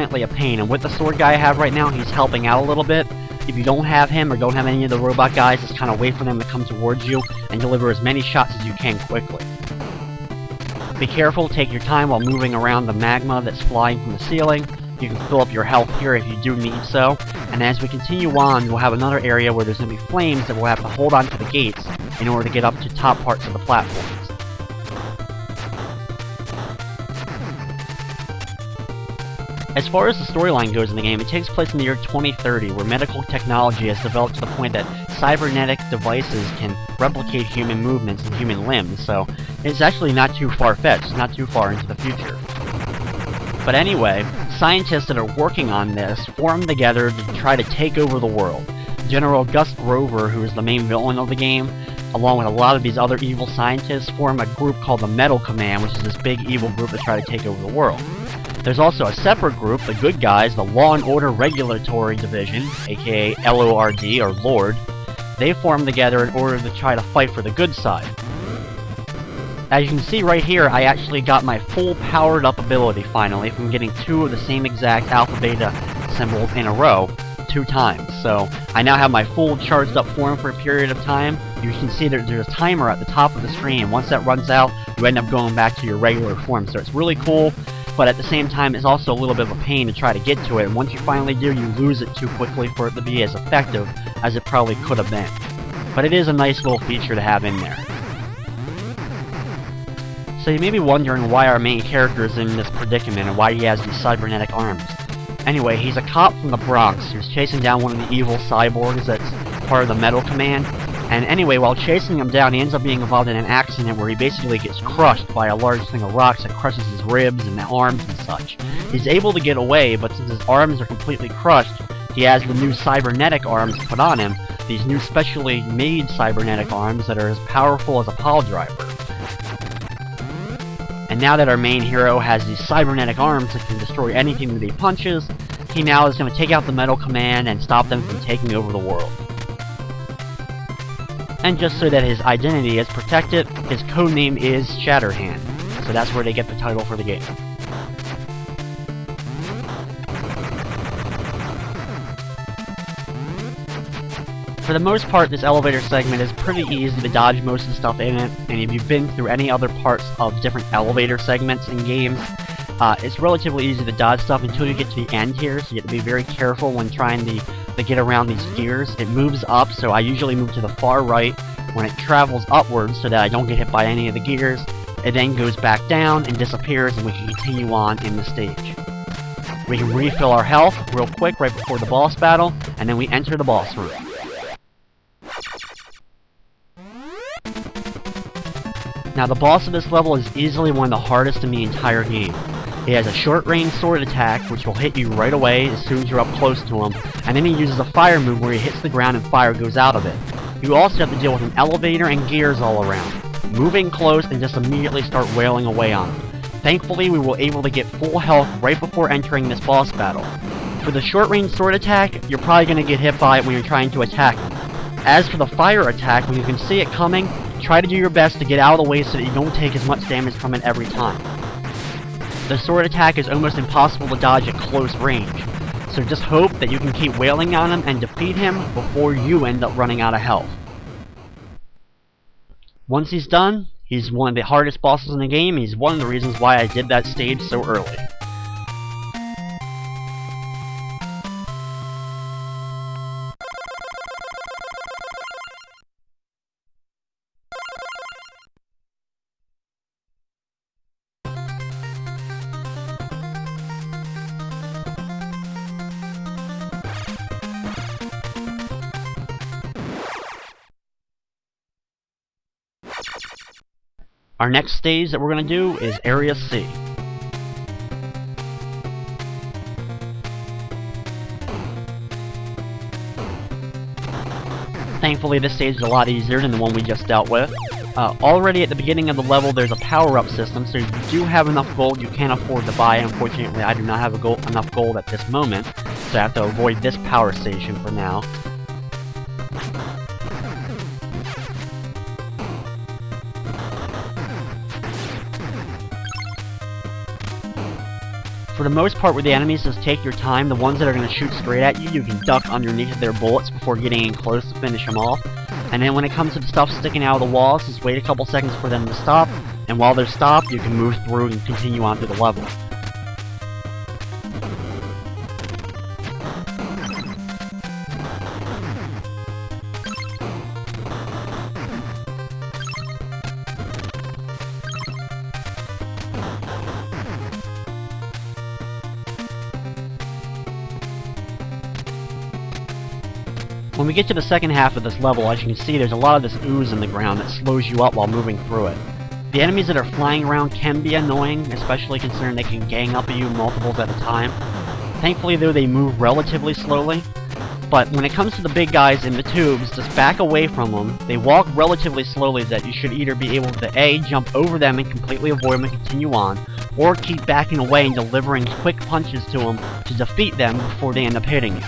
definitely a pain, and with the sword guy I have right now, he's helping out a little bit. If you don't have him, or don't have any of the robot guys, just kind of wait for them to come towards you, and deliver as many shots as you can quickly. Be careful, take your time while moving around the magma that's flying from the ceiling. You can fill up your health here if you do need so, and as we continue on, we'll have another area where there's going to be flames that we'll have to hold on to the gates in order to get up to top parts of the platforms. As far as the storyline goes in the game, it takes place in the year 2030, where medical technology has developed to the point that cybernetic devices can replicate human movements and human limbs, so it's actually not too far-fetched, not too far into the future. But anyway, scientists that are working on this form together to try to take over the world. General Gus Grover, who is the main villain of the game, along with a lot of these other evil scientists, form a group called the Metal Command, which is this big evil group that try to take over the world. There's also a separate group, the good guys, the Law and Order Regulatory Division, aka LORD, or Lord. They form together in order to try to fight for the good side. As you can see right here, I actually got my full powered up ability finally from getting 2 of the same exact Alpha Beta symbols in a row 2 times. So I now have my full charged up form for a period of time. You can see that there's a timer at the top of the screen. Once that runs out, you end up going back to your regular form. So it's really cool, but at the same time it's also a little bit of a pain to try to get to it. And once you finally do, you lose it too quickly for it to be as effective as it probably could have been. But it is a nice little feature to have in there. So you may be wondering why our main character is in this predicament and why he has these cybernetic arms. Anyway, he's a cop from the Bronx who's chasing down one of the evil cyborgs that's part of the Metal Command. And anyway, while chasing him down, he ends up being involved in an accident where he basically gets crushed by a large thing of rocks that crushes his ribs and arms and such. He's able to get away, but since his arms are completely crushed, he has the new cybernetic arms put on him, these new specially made cybernetic arms that are as powerful as a pile driver. And now that our main hero has these cybernetic arms that can destroy anything that he punches, he now is going to take out the Metal Command and stop them from taking over the world. And just so that his identity is protected, his codename is Shatterhand, so that's where they get the title for the game. For the most part, this elevator segment is pretty easy to dodge most of the stuff in it, and if you've been through any other parts of different elevator segments in games, it's relatively easy to dodge stuff until you get to the end here, so you have to be very careful when trying to get around these gears. It moves up, so I usually move to the far right when it travels upwards so that I don't get hit by any of the gears. It then goes back down and disappears, and we can continue on in the stage. We can refill our health real quick right before the boss battle, and then we enter the boss room. Now, the boss of this level is easily one of the hardest in the entire game. He has a short-range sword attack, which will hit you right away as soon as you're up close to him, and then he uses a fire move where he hits the ground and fire goes out of it. You also have to deal with an elevator and gears all around, moving close and just immediately start wailing away on him. Thankfully, we were able to get full health right before entering this boss battle. For the short-range sword attack, you're probably going to get hit by it when you're trying to attack him. As for the fire attack, when you can see it coming, try to do your best to get out of the way so that you don't take as much damage from it every time. The sword attack is almost impossible to dodge at close range, so just hope that you can keep wailing on him and defeat him before you end up running out of health. Once he's done, he's one of the hardest bosses in the game. He's one of the reasons why I did that stage so early. Our next stage that we're going to do is Area C. Thankfully, this stage is a lot easier than the one we just dealt with. Already at the beginning of the level, there's a power-up system, so if you do have enough gold, you can afford to buy. Unfortunately, I do not have enough gold at this moment, so I have to avoid this power station for now. For the most part with the enemies, just take your time. The ones that are going to shoot straight at you, you can duck underneath their bullets before getting in close to finish them off. And then when it comes to the stuff sticking out of the walls, just wait a couple seconds for them to stop, and while they're stopped, you can move through and continue on through the level. When we get to the second half of this level, as you can see, there's a lot of this ooze in the ground that slows you up while moving through it. The enemies that are flying around can be annoying, especially considering they can gang up at you multiples at a time. Thankfully though, they move relatively slowly, but when it comes to the big guys in the tubes, just back away from them. They walk relatively slowly that you should either be able to A, jump over them and completely avoid them and continue on, or keep backing away and delivering quick punches to them to defeat them before they end up hitting you.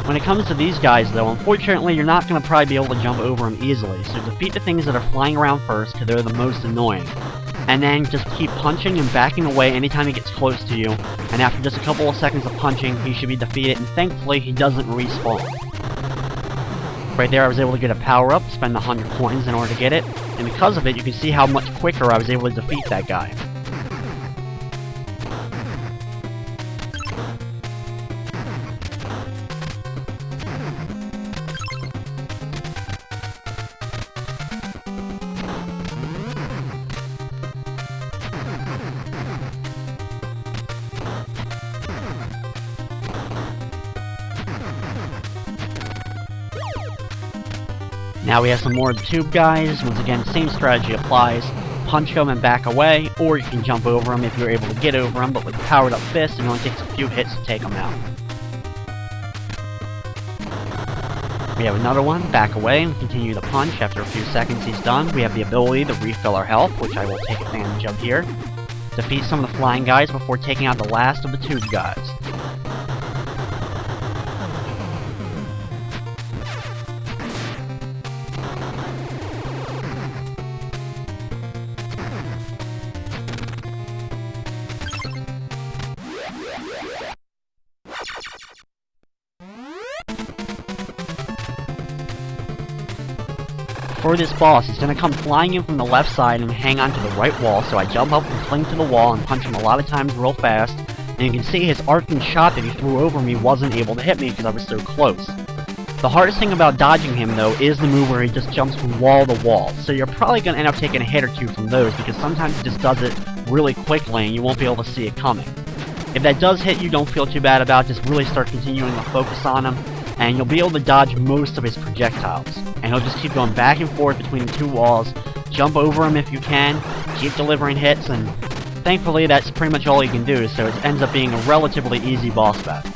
When it comes to these guys though, unfortunately you're not going to probably be able to jump over them easily, so defeat the things that are flying around first because they're the most annoying. And then just keep punching and backing away anytime he gets close to you, and after just a couple of seconds of punching, he should be defeated, and thankfully he doesn't respawn. Right there I was able to get a power up, spend 100 coins in order to get it, and because of it you can see how much quicker I was able to defeat that guy. Now we have some more tube guys. Once again, same strategy applies. Punch them and back away, or you can jump over them if you're able to get over them, but with powered up fists, it only takes a few hits to take them out. We have another one, back away, and continue the punch. After a few seconds he's done. We have the ability to refill our health, which I will take advantage of here. Defeat some of the flying guys before taking out the last of the tube guys. For this boss, he's going to come flying in from the left side and hang onto the right wall, so I jump up and cling to the wall and punch him a lot of times real fast, and you can see his arcing shot that he threw over me wasn't able to hit me because I was so close. The hardest thing about dodging him though is the move where he just jumps from wall to wall, so you're probably going to end up taking a hit or two from those because sometimes he just does it really quickly and you won't be able to see it coming. If that does hit you, don't feel too bad about it, just really start continuing to focus on him, and you'll be able to dodge most of his projectiles. And he'll just keep going back and forth between the two walls, jump over him if you can, keep delivering hits, and thankfully that's pretty much all you can do, so it ends up being a relatively easy boss battle.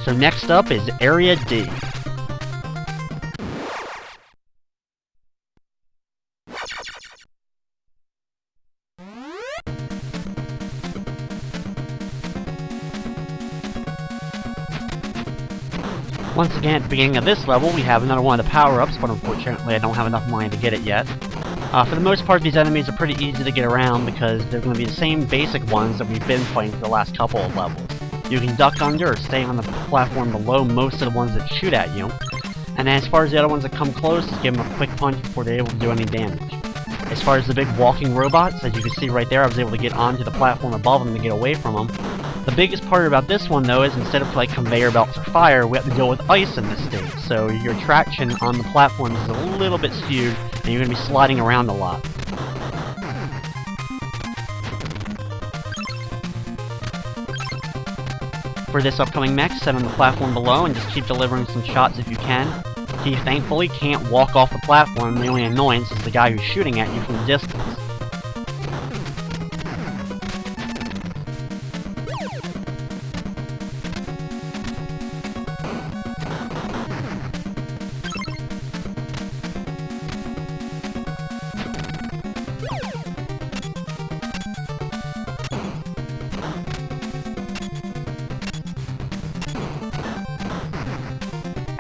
So next up is Area D. Once again, at the beginning of this level, we have another one of the power-ups, but unfortunately I don't have enough money to get it yet. For the most part, these enemies are pretty easy to get around because they're going to be the same basic ones that we've been fighting for the last couple of levels. You can duck under or stay on the platform below most of the ones that shoot at you. And then as far as the other ones that come close, just give them a quick punch before they're able to do any damage. As far as the big walking robots, as you can see right there, I was able to get onto the platform above them to get away from them. The biggest part about this one, though, is instead of like conveyor belts or fire, we have to deal with ice in this stage. So your traction on the platforms is a little bit skewed, and you're going to be sliding around a lot. For this upcoming mech, set on the platform below and just keep delivering some shots if you can. He thankfully can't walk off the platform, the only annoyance is the guy who's shooting at you from a distance.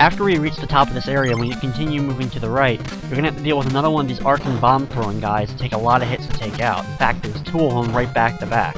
After we reach the top of this area, when you continue moving to the right, you're going to have to deal with another one of these arcing bomb-throwing guys to take a lot of hits to take out. In fact, there's two of them right back to back.